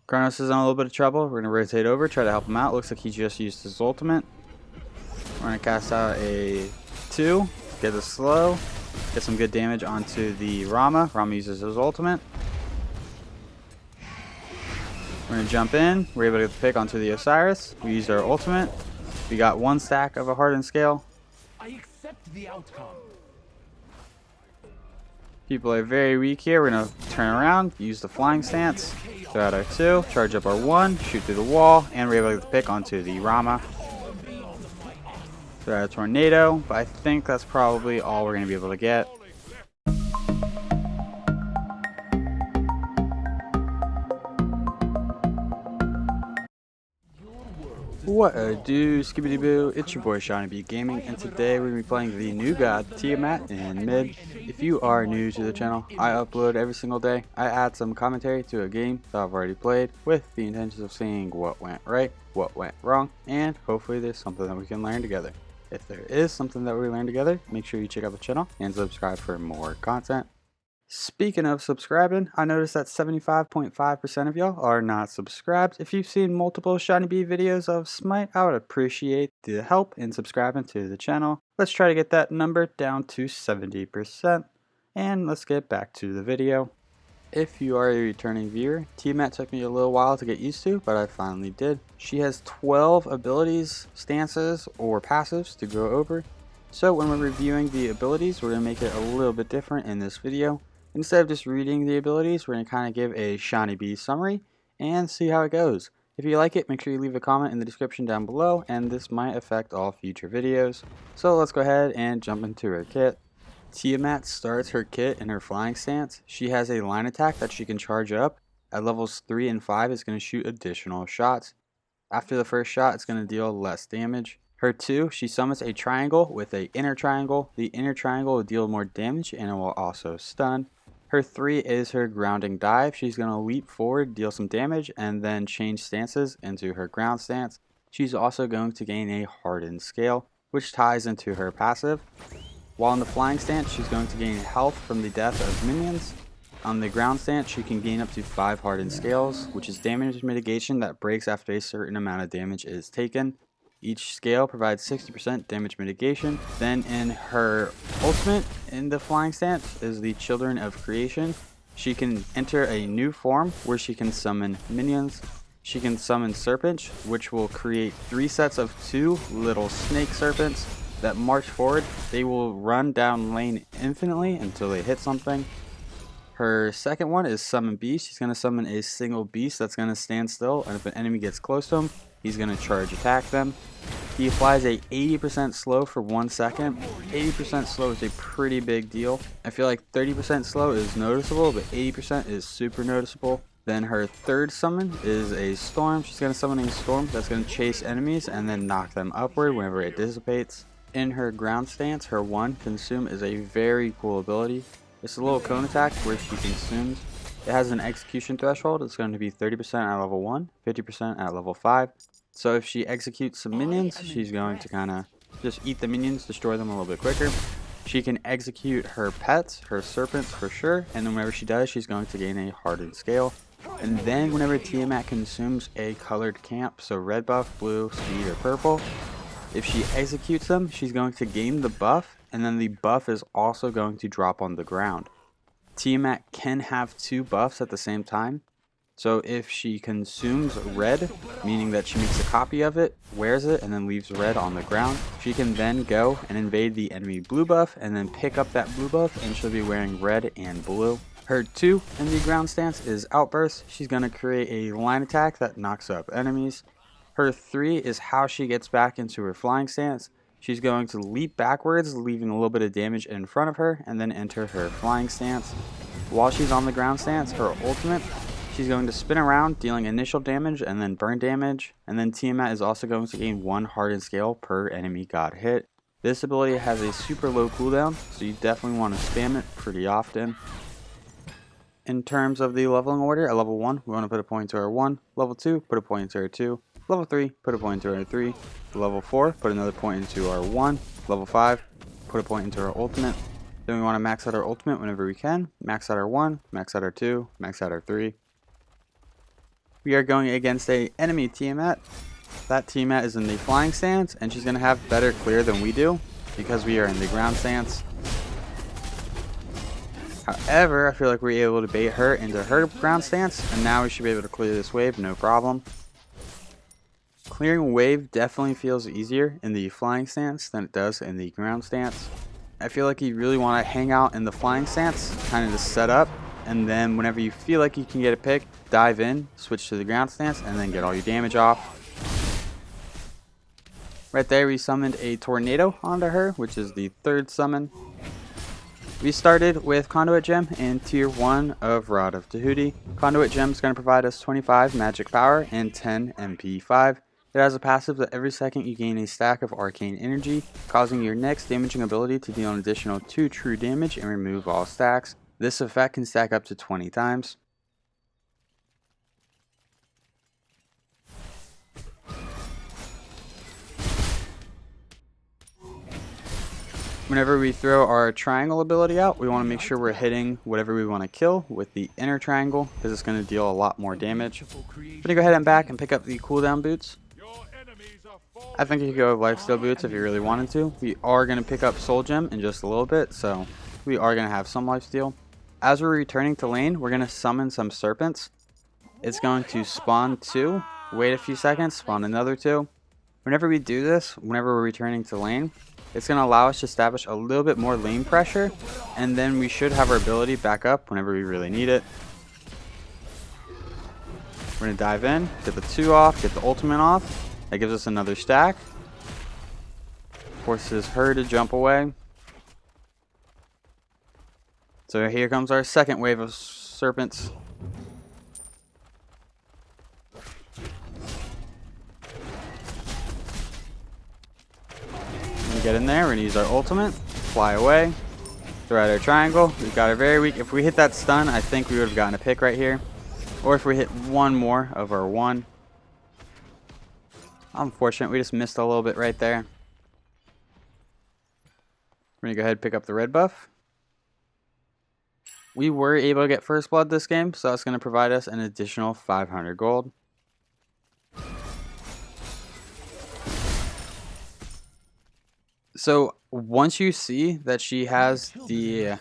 Kronos is in a little bit of trouble. We're going to rotate over, try to help him out. Looks like he just used his ultimate. We're going to cast out a 2, get a slow, get some good damage onto the Rama. Rama uses his ultimate. We're going to jump in. We're able to get the pick onto the Osiris. We used our ultimate. We got 1 stack of a hardened scale. I accept the outcome. People are very weak here. We're going to turn around, use the flying stance, throw out our 2, charge up our 1, shoot through the wall, and we're able to get the pick onto the Rama. Throw out a tornado, but I think that's probably all we're going to be able to get. What a do, skibbity boo, it's your boy Shawnee B Gaming, and today we're going to be playing the new god Tiamat in mid. If you are new to the channel, I upload every single day. I add some commentary to a game that I've already played with the intentions of seeing what went right, what went wrong, and hopefully there's something that we can learn together. If there is something that we learn together, make sure you check out the channel and subscribe for more content. Speaking of subscribing, I noticed that 75.5% of y'all are not subscribed. If you've seen multiple Shiny Bee videos of Smite, I would appreciate the help in subscribing to the channel. Let's try to get that number down to 70%. And let's get back to the video. If you are a returning viewer, Tiamat took me a little while to get used to, but I finally did. She has 12 abilities, stances, or passives to go over. So when we're reviewing the abilities, we're going to make it a little bit different in this video. Instead of just reading the abilities, we're going to kind of give a Shiny Bee summary and see how it goes. If you like it, make sure you leave a comment in the description down below, and this might affect all future videos. So let's go ahead and jump into her kit. Tiamat starts her kit in her flying stance. She has a line attack that she can charge up. At levels 3 and 5, it's going to shoot additional shots. After the first shot, it's going to deal less damage. Her 2, she summons a triangle with an inner triangle. The inner triangle will deal more damage and it will also stun. Her 3 is her grounding dive. She's going to leap forward, deal some damage, and then change stances into her ground stance. She's also going to gain a hardened scale, which ties into her passive. While in the flying stance, she's going to gain health from the death of minions. On the ground stance, she can gain up to 5 hardened scales, which is damage mitigation that breaks after a certain amount of damage is taken. Each scale provides 60% damage mitigation. Then in her ultimate in the flying stance is the Children of Creation. She can enter a new form where she can summon minions. She can summon serpents, which will create 3 sets of 2 little snake serpents that march forward. They will run down lane infinitely until they hit something. Her second one is Summon Beast. She's going to summon a single beast that's going to stand still, and if an enemy gets close to him, he's going to charge attack them. He applies a 80% slow for 1 second. 80% slow is a pretty big deal. I feel like 30% slow is noticeable, but 80% is super noticeable. Then her third summon is a storm. She's going to summon a storm that's going to chase enemies and then knock them upward whenever it dissipates. In her ground stance, her 1, Consume, is a very cool ability. It's a little cone attack where she consumes. It has an execution threshold. It's going to be 30% at level 1, 50% at level 5. So if she executes some minions, she's going to kind of just eat the minions, destroy them a little bit quicker. She can execute her pets, her serpents for sure, and then whenever she does, she's going to gain a hardened scale. And then whenever Tiamat consumes a colored camp, so red buff, blue, speed, or purple, if she executes them, she's going to gain the buff, and then the buff is also going to drop on the ground. Tiamat can have 2 buffs at the same time. So if she consumes red, meaning that she makes a copy of it, wears it, and then leaves red on the ground, she can then go and invade the enemy blue buff and then pick up that blue buff, and she'll be wearing red and blue. Her 2 in the ground stance is Outburst. She's going to create a line attack that knocks up enemies. Her 3 is how she gets back into her flying stance. She's going to leap backwards, leaving a little bit of damage in front of her, and then enter her flying stance. While she's on the ground stance, her ultimate, she's going to spin around, dealing initial damage and then burn damage. And then Tiamat is also going to gain 1 hardened scale per enemy god hit. This ability has a super low cooldown, so you definitely want to spam it pretty often. In terms of the leveling order, at level 1, we want to put a point to our 1. Level 2, put a point into our 2. Level 3, put a point into our 3. Level 4, put another point into our 1. Level 5, put a point into our ultimate. Then we want to max out our ultimate whenever we can. Max out our 1, max out our 2, max out our 3. We are going against a enemy Tiamat. That Tiamat is in the flying stance, and she's going to have better clear than we do because we are in the ground stance. However, I feel like we were able to bait her into her ground stance, and now we should be able to clear this wave, no problem. Clearing a wave definitely feels easier in the flying stance than it does in the ground stance. I feel like you really want to hang out in the flying stance, kind of to set up, and then whenever you feel like you can get a pick, dive in, switch to the ground stance, and then get all your damage off. Right there we summoned a tornado onto her, which is the third summon. We started with Conduit Gem in Tier 1 of Rod of Tahuti. Conduit Gem is going to provide us 25 magic power and 10 MP5. It has a passive that every second you gain a stack of arcane energy, causing your next damaging ability to deal an additional 2 true damage and remove all stacks. This effect can stack up to 20 times. Whenever we throw our triangle ability out, we want to make sure we're hitting whatever we want to kill with the inner triangle, because it's going to deal a lot more damage. I'm going to go ahead and back and pick up the cooldown boots. I think you could go with lifesteal boots if you really wanted to. We are going to pick up soul gem in just a little bit, so we are going to have some lifesteal. As we're returning to lane, we're going to summon some serpents. It's going to spawn 2, wait a few seconds, spawn another 2. Whenever we do this, whenever we're returning to lane, it's going to allow us to establish a little bit more lane pressure, and then we should have our ability back up whenever we really need it. We're going to dive in, get the 2 off, get the ultimate off. That gives us another stack. Forces her to jump away. So here comes our second wave of serpents. Get in there, we're gonna use our ultimate, fly away, throw out our triangle. We've got our very weak. If we hit that stun, I think we would have gotten a pick right here. Or if we hit one more of our 1. Unfortunate, we just missed a little bit right there. We're gonna go ahead and pick up the red buff. We were able to get first blood this game, so that's gonna provide us an additional 500 gold. So once you see that she has the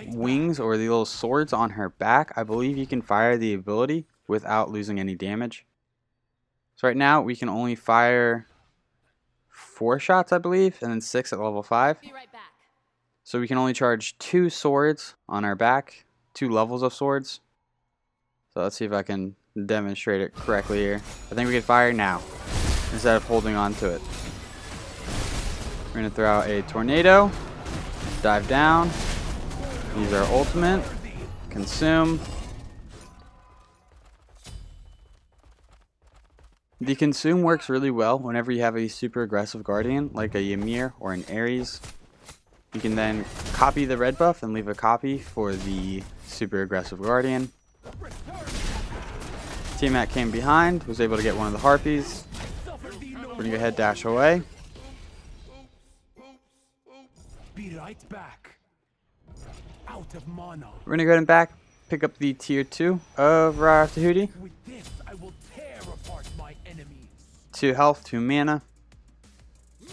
wings or the little swords on her back, I believe you can fire the ability without losing any damage. So right now we can only fire 4 shots, I believe, and then 6 at level 5. So we can only charge 2 swords on our back, 2 levels of swords. So let's see if I can demonstrate it correctly here. I think we can fire now instead of holding on to it. We're going to throw out a tornado, dive down, use our ultimate, consume. The consume works really well whenever you have a super aggressive guardian like a Ymir or an Ares. You can then copy the red buff and leave a copy for the super aggressive guardian. Tiamat came behind, was able to get one of the harpies. We're going to go ahead, dash away. Be right back. Out of mana. We're going to go ahead and back, pick up the tier 2 of Rod of Tahuti. With this, I will tear apart my enemies. 2 health, 2 mana.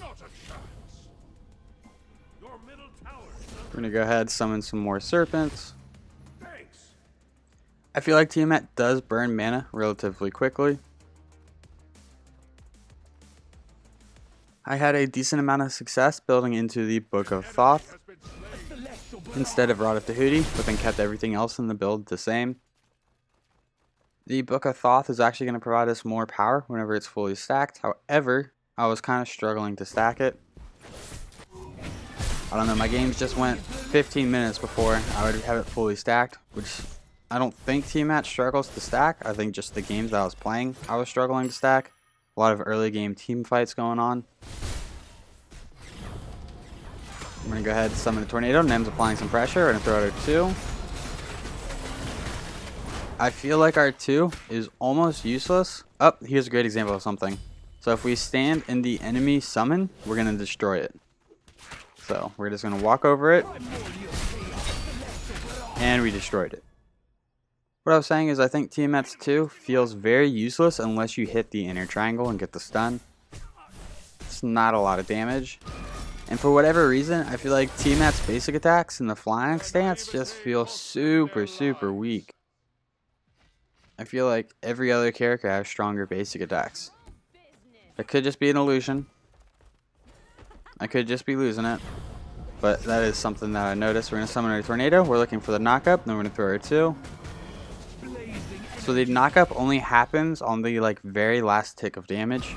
Not a chance. Your middle tower. We're going to go ahead, summon some more serpents. Thanks. I feel like Tiamat does burn mana relatively quickly. I had a decent amount of success building into the Book of Thoth instead of Rod of Tahuti, but then kept everything else in the build the same. The Book of Thoth is actually going to provide us more power whenever it's fully stacked. However, I was kind of struggling to stack it. I don't know, my games just went 15 minutes before I would have it fully stacked, which I don't think Tiamat struggles to stack. I think just the games that I was playing, I was struggling to stack. A lot of early game team fights going on. I'm going to go ahead and summon the tornado. Nem's applying some pressure. We're going to throw out our 2. I feel like our 2 is almost useless. Oh, here's a great example of something. So if we stand in the enemy summon, we're going to destroy it. So we're just going to walk over it. And we destroyed it. What I was saying is I think Tiamat's 2 feels very useless unless you hit the inner triangle and get the stun. It's not a lot of damage. And for whatever reason, I feel like Tiamat's basic attacks in the flying stance just feel super weak. I feel like every other character has stronger basic attacks. It could just be an illusion. I could just be losing it. But that is something that I noticed. We're going to summon our tornado. We're looking for the knockup. Then we're going to throw our 2. So the knockup only happens on the very last tick of damage.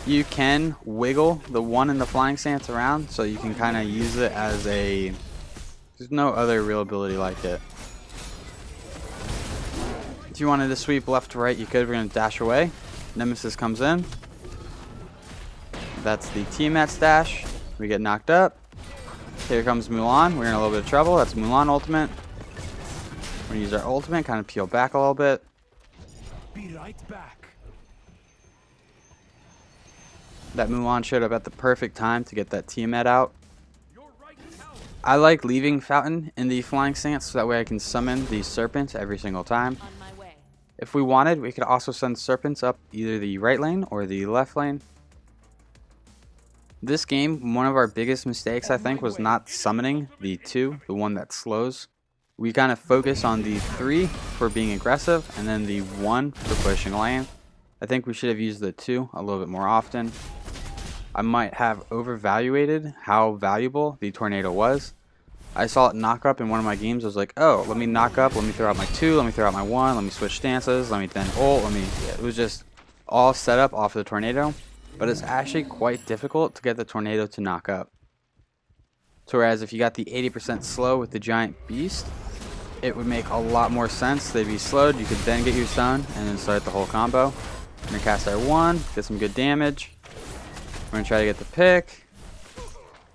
You can wiggle the 1 in the flying stance around, so you can kind of use it as a... There's no other real ability like it. If you wanted to sweep left to right, you could. We're going to dash away. Nemesis comes in. That's the Tiamat dash. We get knocked up. Here comes Mulan. We're in a little bit of trouble. That's Mulan ultimate. We're going to use our ultimate, kind of peel back a little bit. Be right back. That Mulan showed up at the perfect time to get that Tiamat out. I like leaving Fountain in the flying stance so that way I can summon the serpents every single time. If we wanted, we could also send serpents up either the right lane or the left lane. This game, one of our biggest mistakes I think was not summoning the 2, the one that slows. We kind of focus on the 3 for being aggressive and then the 1 for pushing lane. I think we should have used the 2 a little bit more often. I might have overvaluated how valuable the tornado was. I saw it knock up in one of my games. I was like, oh, let me knock up, let me throw out my 2, let me throw out my 1, let me switch stances, let me then ult, it was just all set up off of the tornado. But it's actually quite difficult to get the tornado to knock up. So whereas if you got the 80% slow with the giant beast, it would make a lot more sense. They'd be slowed, you could then get your stun and then start the whole combo. We're going to cast our 1, get some good damage. We're going to try to get the pick.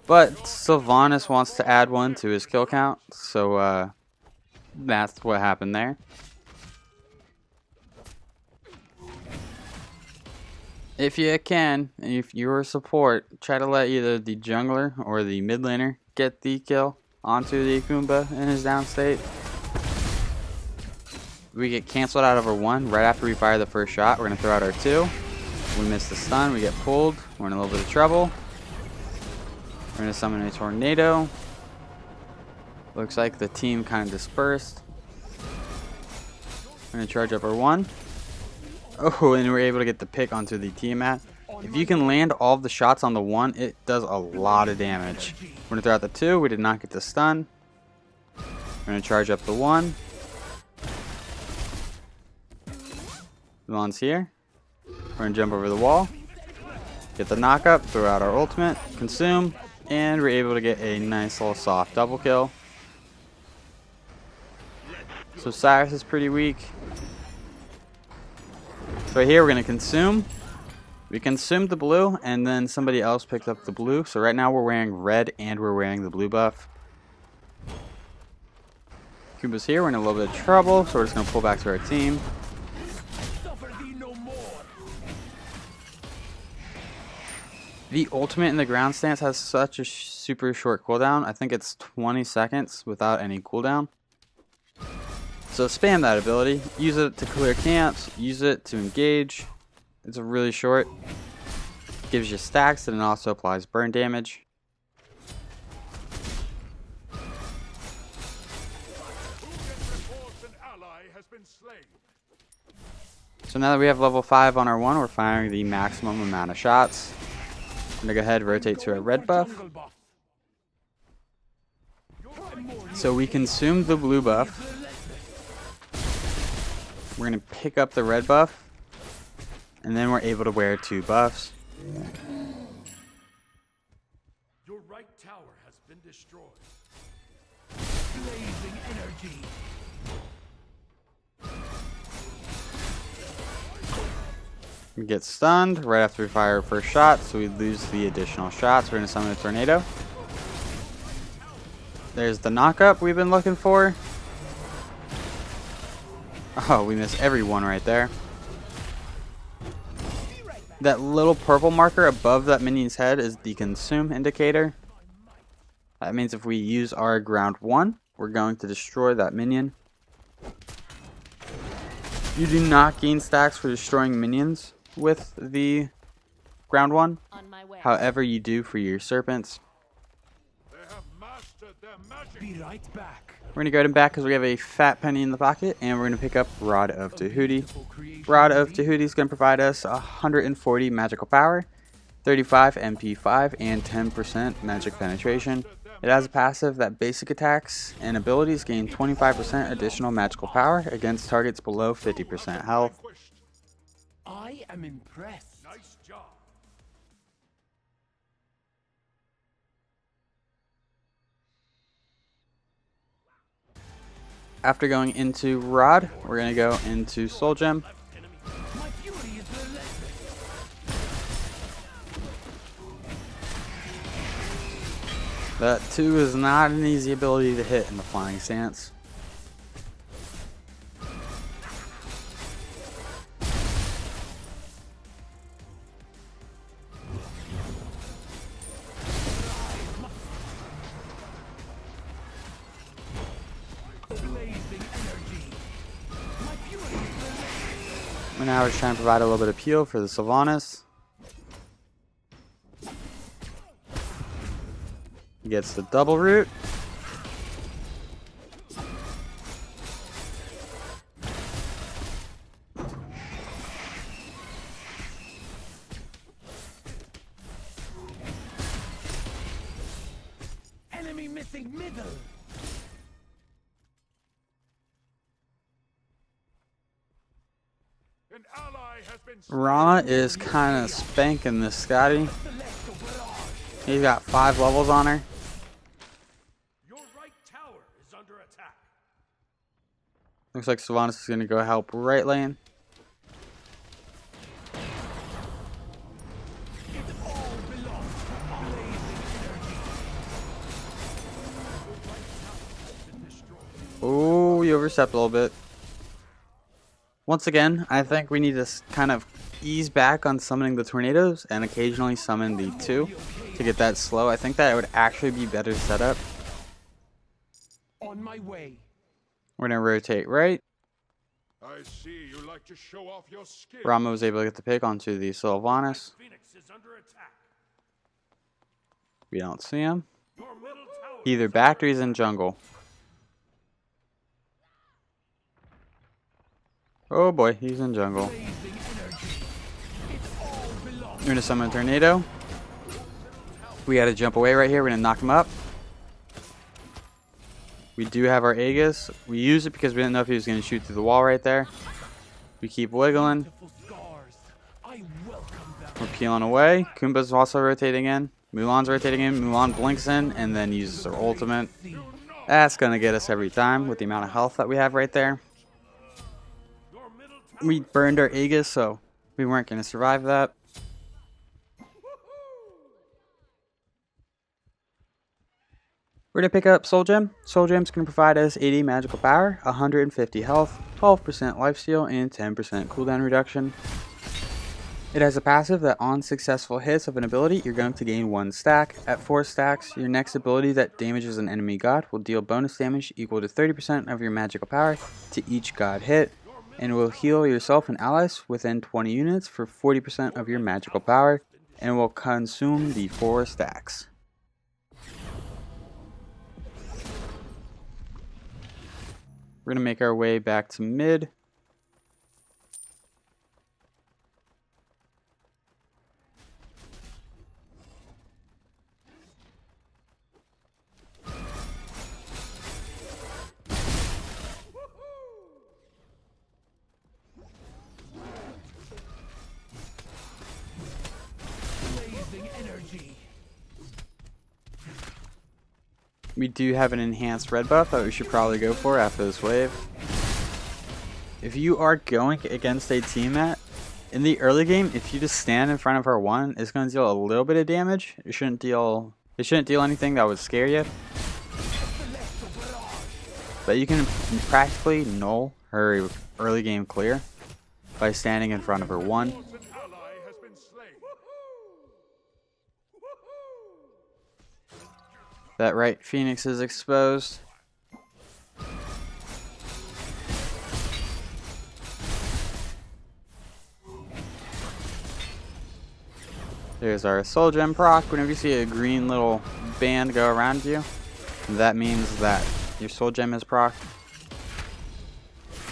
But Sylvanas wants to add 1 to his kill count, so that's what happened there. If you can, if you're a support, try to let either the jungler or the mid laner get the kill onto the Akumba in his down state. We get canceled out of our 1 right after we fire the first shot. We're going to throw out our 2. We miss the stun, we get pulled, we're in a little bit of trouble. We're going to summon a tornado. Looks like the team kind of dispersed. We're going to charge up our 1. Oh, and we're able to get the pick onto the Tiamat. If you can land all of the shots on the 1, it does a lot of damage. We're going to throw out the 2. We did not get the stun. We're going to charge up the 1. Mulan's here. We're going to jump over the wall. Get the knockup, throw out our ultimate, consume, and we're able to get a nice little soft double kill. So Cyrus is pretty weak. So here we're going to consume. We consumed the blue and then somebody else picked up the blue. So right now we're wearing red and we're wearing the blue buff. Kuba's here. We're in a little bit of trouble. So we're just going to pull back to our team. The ultimate in the ground stance has such a super short cooldown. I think it's 20 seconds without any cooldown. So spam that ability. Use it to clear camps. Use it to engage. It's really short. Gives you stacks and it also applies burn damage. So now that we have level 5 on our 1, we're firing the maximum amount of shots. I'm going to go ahead and rotate to our red buff. So we consumed the blue buff. We're going to pick up the red buff. And then we're able to wear 2 buffs. Your right tower has been destroyed. Blazing energy. We get stunned right after we fire our first shot, so we lose the additional shots. We're going to summon a tornado. There's the knockup we've been looking for. Oh, we missed every one right there. That little purple marker above that minion's head is the consume indicator. That means if we use our ground 1, we're going to destroy that minion. You do not gain stacks for destroying minions with the ground 1. However, you do for your serpents. They have mastered their magic. Be right back. We're going to go to back because we have a fat penny in the pocket, and we're going to pick up Rod of Tahuti. Rod of Tahuti is going to provide us 140 magical power, 35 MP5, and 10% magic penetration. It has a passive that basic attacks and abilities gain 25% additional magical power against targets below 50% health. I am impressed. Nice job. After going into Rod, we're going to go into Soul Gem. My beauty is relentless. That 2 is not an easy ability to hit in the flying stance. And now we're trying to provide a little bit of peel for the Sylvanas. He gets the double root. Enemy missing middle. An ally has been Rana is kind of spanking this Scotty. He's got 5 levels on her. Your right tower is under attack. Looks like Sylvanas is going to go help right lane. It all belongs to blazing energy. Your right tower has been destroyed. Oh, you overstepped a little bit. Once again, I think we need to kind of ease back on summoning the tornadoes and occasionally summon the 2 to get that slow. I think that would actually be better setup. On my way. We're going to rotate right. I see you like to show off your skill. Rama was able to get the pick onto the Sylvanas. Phoenix is under attack. We don't see him. Your middle tower Either backed or he's in jungle. Oh boy, he's in jungle. blazing energy. It all belongs. We're going to summon a tornado. We got to jump away right here. We're going to knock him up. We do have our Aegis. We used it because we didn't know if he was going to shoot through the wall right there. We keep wiggling. Beautiful scars. I welcome them. We're peeling away. Kumba's also rotating in. Mulan's rotating in. Mulan blinks in and then uses her ultimate. That's going to get us every time with the amount of health that we have right there. Your middle tower. We burned our Aegis, so we weren't going to survive that. We're going to pick up Soul Gem. Soul Gem's going to provide us 80 magical power, 150 health, 12% lifesteal, and 10% cooldown reduction. It has a passive that on successful hits of an ability, you're going to gain 1 stack. At 4 stacks, your next ability that damages an enemy god will deal bonus damage equal to 30% of your magical power to each god hit, and will heal yourself and allies within 20 units for 40% of your magical power, and will consume the 4 stacks. We're going to make our way back to mid. Blazing energy. We do have an enhanced red buff that we should probably go for after this wave. If you are going against a Tiamat, in the early game, if you just stand in front of her 1, it's going to deal a little bit of damage. It shouldn't deal anything that would scare you. But you can practically null her early game clear by standing in front of her 1. An ally has been slain. That right Phoenix is exposed. There's our soul gem proc. Whenever you see a green little band go around you, that means that your soul gem is proc.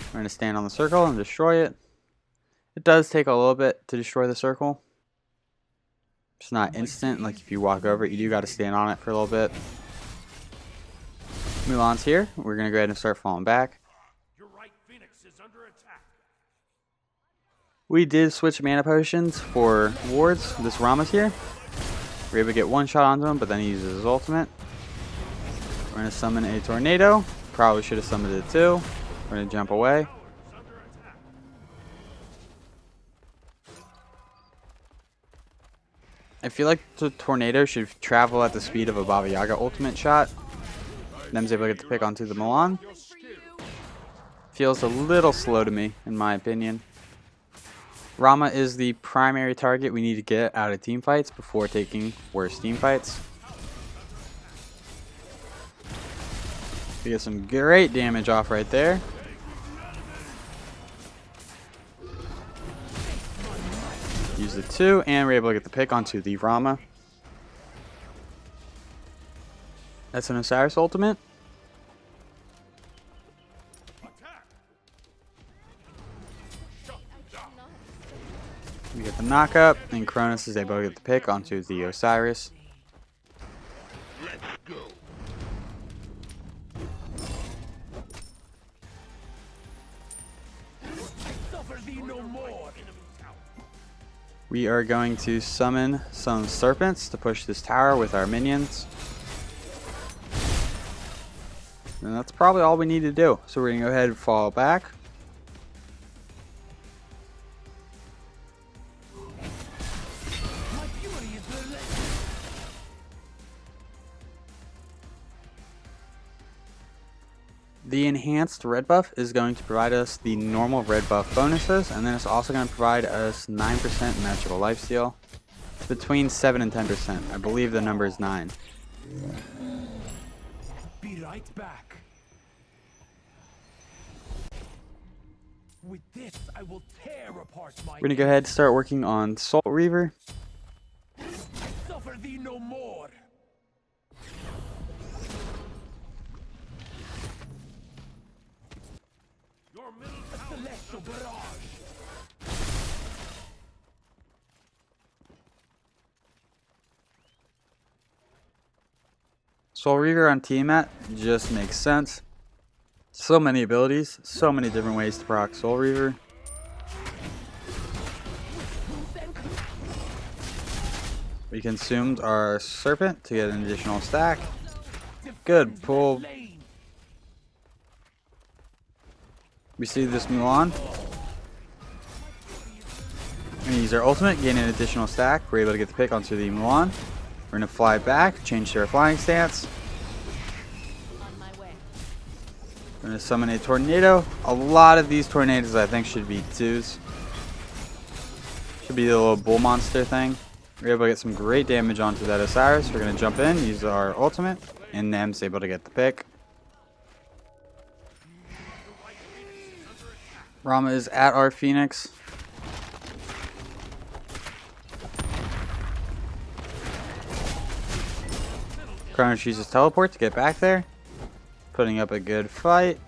We're going to stand on the circle and destroy it. It does take a little bit to destroy the circle. It's not instant, like if you walk over it, you do got to stand on it for a little bit. Mulan's here. We're going to go ahead and start falling back. Your right Phoenix is under attack. We did switch mana potions for wards. This Rama's here. We're able to get one shot onto him, but then he uses his ultimate. We're going to summon a tornado. Probably should have summoned it too. We're going to jump away. I feel like the tornado should travel at the speed of a Baba Yaga ultimate shot. Them's able to get the pick onto the Milan. Feels a little slow to me, in my opinion. Rama is the primary target we need to get out of team fights before taking worse team fights. We get some great damage off right there. Use the 2, and we're able to get the pick onto the Rama. That's an Osiris ultimate. We get the knockup, and Cronus is able to get the pick onto the Osiris. We are going to summon some serpents to push this tower with our minions. And that's probably all we need to do. So we're going to go ahead and fall back. The enhanced red buff is going to provide us the normal red buff bonuses, and then it's also going to provide us 9% magical lifesteal. Between 7 and 10%. I believe the number is 9. Be right back. With this, I will tear apart my. We're going to go ahead and start working on Soul Reaver. Suffer thee no more. A celestial barrage. Soul Reaver on Tiamat just makes sense. So many abilities, so many different ways to proc Soul Reaver. We consumed our Serpent to get an additional stack. Good pull. We see this Mulan. We're going to use our ultimate, gain an additional stack. We're able to get the pick onto the Mulan. We're going to fly back, change to our flying stance. We're going to summon a tornado. A lot of these tornadoes I think should be 2s. Should be the little bull monster thing. We're able to get some great damage onto that Osiris. We're going to jump in, use our ultimate, and Nem's able to get the pick. Rama is at our Phoenix. Cronus uses teleport to get back there, putting up a good fight.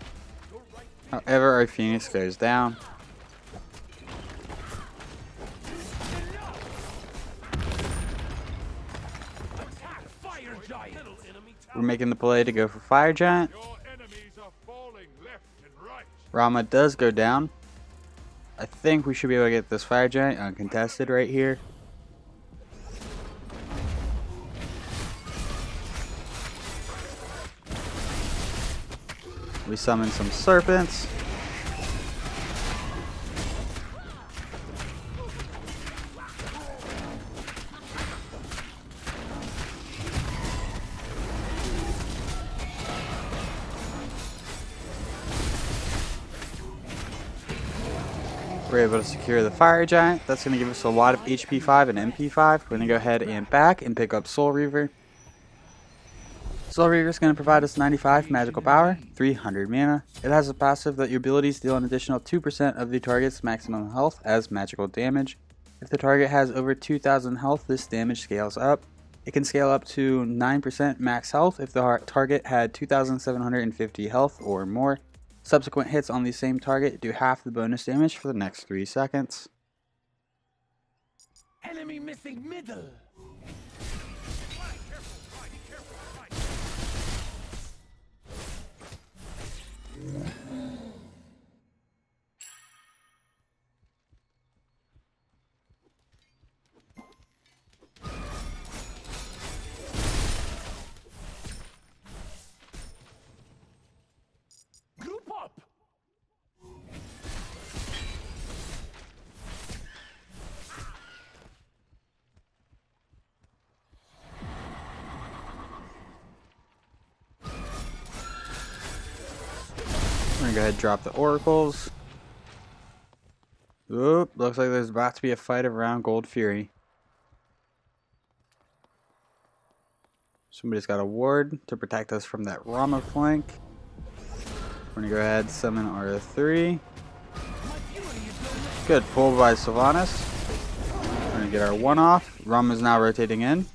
However, our Phoenix goes down. We're making the play to go for Fire Giant. Rama does go down. I think we should be able to get this Fire Giant uncontested right here. We summon some serpents. We're able to secure the Fire Giant. That's going to give us a lot of HP 5 and MP 5. We're going to go ahead and back and pick up Soul Reaver. Soul Reaver is going to provide us 95 magical power, 300 mana. It has a passive that your abilities deal an additional 2% of the target's maximum health as magical damage. If the target has over 2000 health, this damage scales up. It can scale up to 9% max health if the target had 2750 health or more. Subsequent hits on the same target do half the bonus damage for the next 3 seconds. Enemy missing middle. Group up. We're going to go ahead and drop the oracles. Oop, looks like there's about to be a fight around Gold Fury. Somebody's got a ward to protect us from that Rama flank. We're going to go ahead and summon our 3. Good, pull by Sylvanas. We're going to get our 1 off. Rama's now rotating in.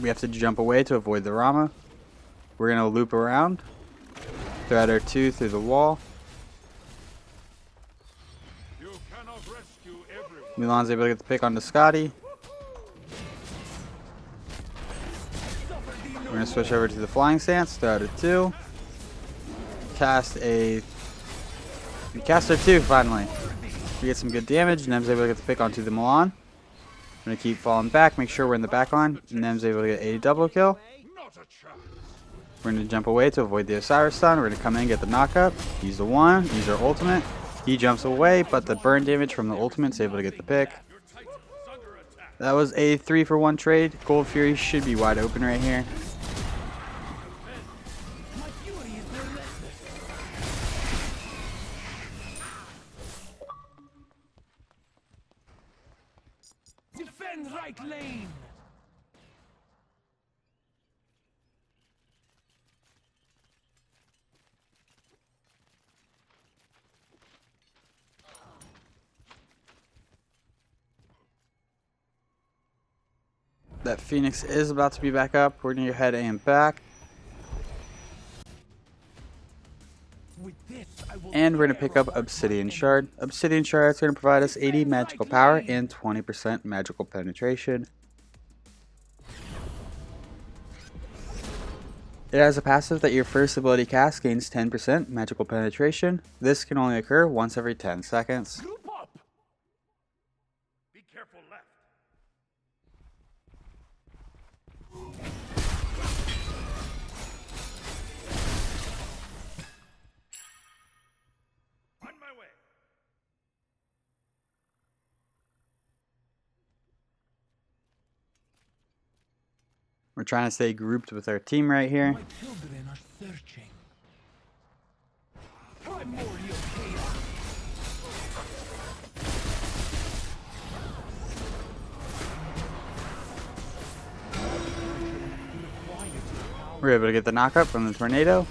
We have to jump away to avoid the Rama. We're going to loop around. Throw out our 2 through the wall. You cannot rescue everyone. Milan's able to get the pick onto Scotty. We're going to switch over to the flying stance. Throw out a 2. We cast our 2 finally. We get some good damage. Nem's able to get the pick onto the Milan. I'm going to keep falling back, make sure we're in the back line. Nem's able to get a double kill. Not a chance. We're going to jump away to avoid the Osiris stun. We're going to come in, get the knockup. Use the 1, use our ultimate. He jumps away, but the burn damage from the ultimate is able to get the pick. That was a 3-for-1 trade. Gold Fury should be wide open right here. Defend right lane. That Phoenix is about to be back up. We're going to go ahead and back. With this, I will And we're going to pick up Obsidian Shard. Obsidian Shard is going to provide us 80 magical power and 20% magical penetration. It has a passive that your first ability cast gains 10% magical penetration. This can only occur once every 10 seconds. Group up. Be careful left. On my way. We're trying to stay grouped with our team right here. My children are searching. Primordial chaos. We're able to get the knockup from the tornado.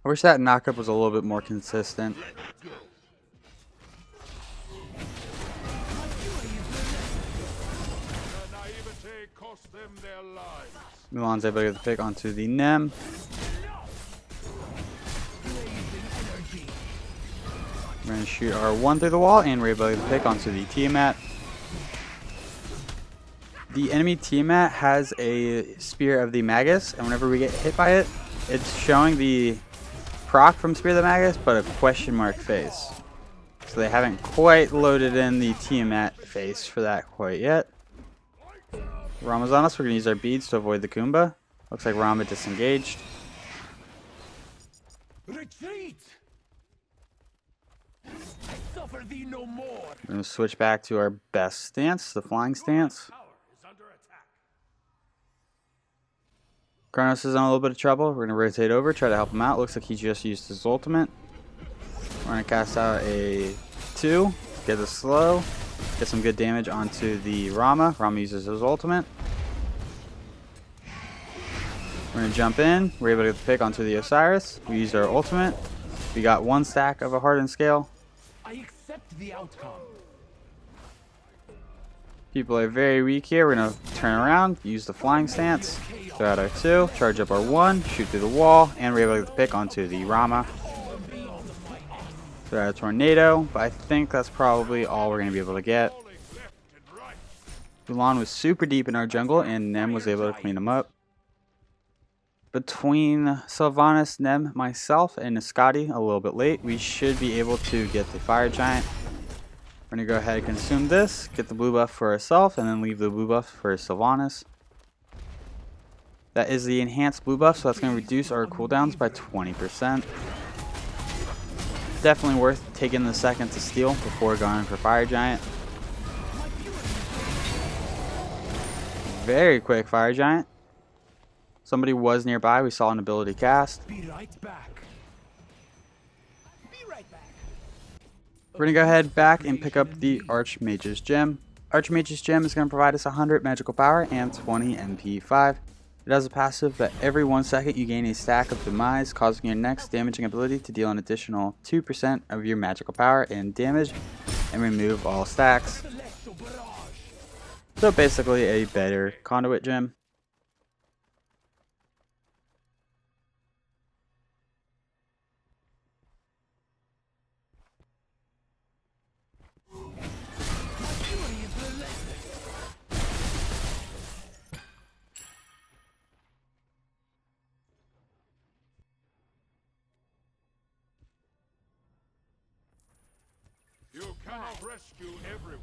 I wish that knockup was a little bit more consistent. The naivete cost them their lives. Milan's able to get the pick onto the Nem. We're going to shoot our 1 through the wall, and we're able to get the pick onto the Tiamat. The enemy Tiamat has a Spear of the Magus, and whenever we get hit by it, it's showing the proc from Spear of the Magus, but a question mark face. So they haven't quite loaded in the Tiamat face for that quite yet. Rama's on us. We're going to use our beads to avoid the Kumba. Looks like Rama disengaged. Retreat. I suffer thee no more. We're going to switch back to our best stance, the flying stance. Tower is under attack. Kronos is in a little bit of trouble. We're going to rotate over, try to help him out. Looks like he just used his ultimate. We're going to cast out a 2, get the slow. Get some good damage onto the Rama. Rama uses his ultimate. We're going to jump in. We're able to get the pick onto the Osiris. We used our ultimate. We got 1 stack of a hardened scale. I accept the outcome. People are very weak here. We're going to turn around, use the flying stance, throw out our 2, charge up our 1, shoot through the wall, and we're able to get the pick onto the Rama. Throw out a tornado, but I think that's probably all we're going to be able to get. Ulan was super deep in our jungle, and Nem was able to clean him up. Between Sylvanas, Nem, myself, and Niscati, a little bit late, we should be able to get the Fire Giant. We're going to go ahead and consume this, get the blue buff for ourselves, and then leave the blue buff for Sylvanas. That is the enhanced blue buff, so that's going to reduce our cooldowns by 20%. Definitely worth taking the second to steal before going for Fire Giant. Very quick Fire Giant. Somebody was nearby. We saw an ability cast. Be right back. Be right back. We're going to go ahead back and pick up the Archmage's Gem. Archmage's Gem is going to provide us 100 magical power and 20 MP5. It has a passive that every 1 second you gain a stack of demise, causing your next damaging ability to deal an additional 2% of your magical power and damage, and remove all stacks. So basically a better Conduit gem. You cannot rescue everyone.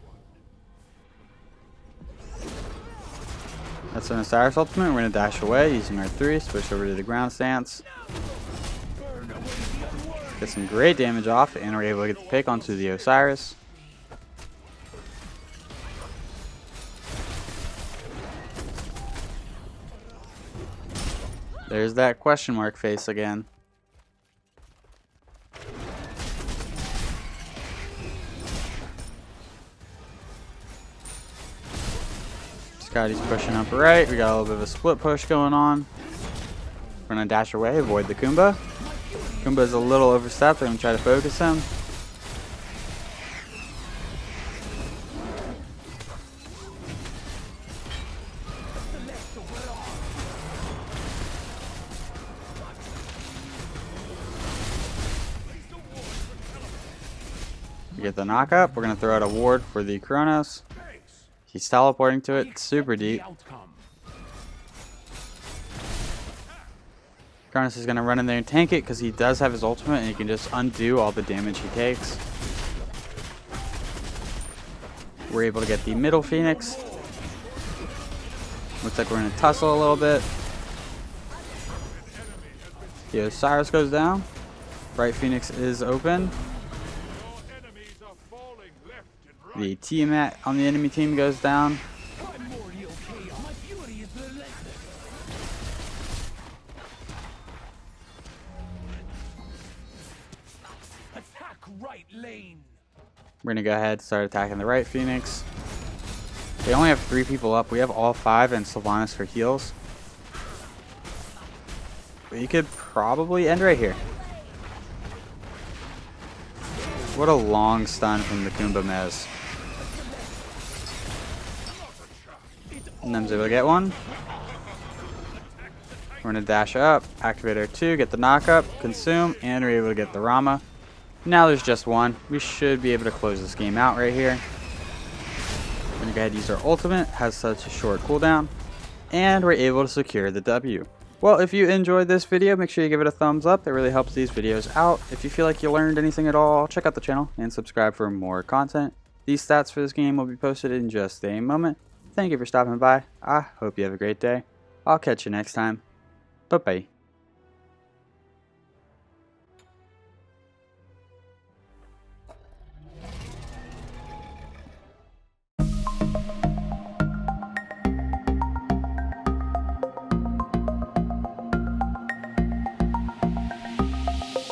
That's an Osiris ultimate. We're going to dash away using our 3, switch over to the ground stance. Get some great damage off, and we're able to get the pick onto the Osiris. There's that question mark face again. Scotty's pushing up right. We got a little bit of a split push going on. We're going to dash away, avoid the Kumba. Kumba is a little overstepped. I'm going to try to focus him. We get the knock up. We're going to throw out a ward for the Kronos. He's teleporting to it super deep. Kronos is going to run in there and tank it because he does have his ultimate and he can just undo all the damage he takes. We're able to get the middle Phoenix. Looks like we're going to tussle a little bit. The Osiris goes down. Right Phoenix is open. The Tiamat on the enemy team goes down. Attack right lane. We're gonna go ahead and start attacking the right Phoenix. They only have 3 people up. We have all 5 and Sylvanas for heals. But you could probably end right here. What a long stun from the Kumba Mez. And Nem's able to get one. We're going to dash up, activate our 2, get the knock up, consume, and we're able to get the Rama. Now there's just 1. We should be able to close this game out right here. We're going to go ahead and use our ultimate, has such a short cooldown, and we're able to secure the W. Well, if you enjoyed this video, make sure you give it a thumbs up. That really helps these videos out. If you feel like you learned anything at all, check out the channel and subscribe for more content. These stats for this game will be posted in just a moment. Thank you for stopping by. I hope you have a great day. I'll catch you next time. Bye-bye.